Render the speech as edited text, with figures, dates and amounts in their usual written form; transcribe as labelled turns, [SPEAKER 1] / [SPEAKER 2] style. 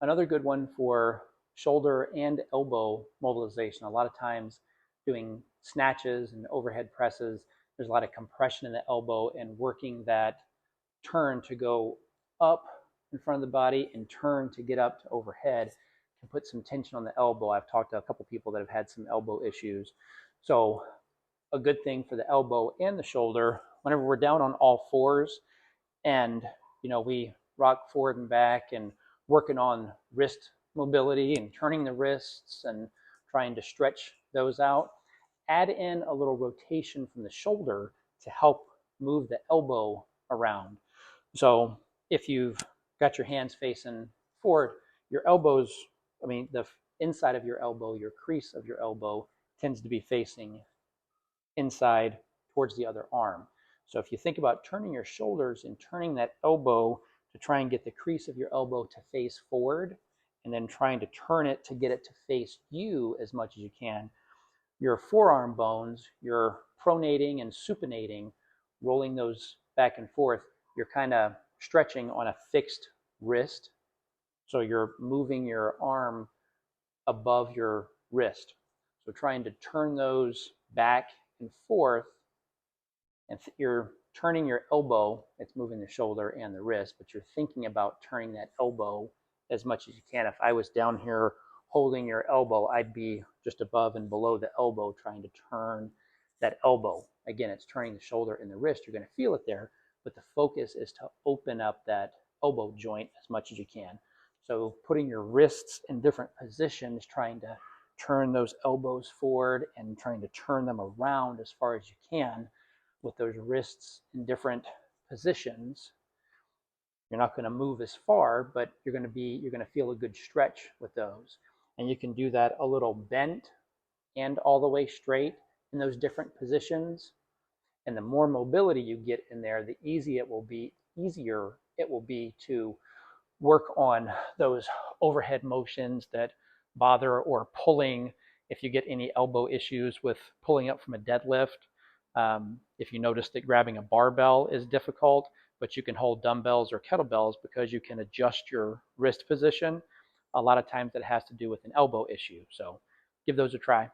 [SPEAKER 1] Another good one for shoulder and elbow mobilization. A lot of times doing snatches and overhead presses, there's a lot of compression in the elbow, and working that turn to go up in front of the body and turn to get up to overhead can put some tension on the elbow. I've talked to a couple people that have had some elbow issues. So a good thing for the elbow and the shoulder, whenever we're down on all fours and we rock forward and back and working on wrist mobility and turning the wrists and trying to stretch those out, add in a little rotation from the shoulder to help move the elbow around. So if you've got your hands facing forward, your elbows, the inside of your elbow, your crease of your elbow tends to be facing inside towards the other arm. So if you think about turning your shoulders and turning that elbow to try and get the crease of your elbow to face forward, and then trying to turn it to get it to face you as much as you can, your forearm bones, you're pronating and supinating, rolling those back and forth. You're kind of stretching on a fixed wrist. So you're moving your arm above your wrist. So trying to turn those back and forth, and you're turning your elbow, it's moving the shoulder and the wrist, but you're thinking about turning that elbow as much as you can. If I was down here holding your elbow, I'd be just above and below the elbow trying to turn that elbow. Again, it's turning the shoulder and the wrist. You're going to feel it there, but the focus is to open up that elbow joint as much as you can. So putting your wrists in different positions, trying to turn those elbows forward and trying to turn them around as far as you can with those wrists in different positions. You're not going to move as far, but you're going to feel a good stretch with those. And you can do that a little bent and all the way straight in those different positions. And the more mobility you get in there, the easier it will be to work on those overhead motions that bother, or pulling. If you get any elbow issues with pulling up from a deadlift, if you notice that grabbing a barbell is difficult, but you can hold dumbbells or kettlebells because you can adjust your wrist position, a lot of times that has to do with an elbow issue. So give those a try.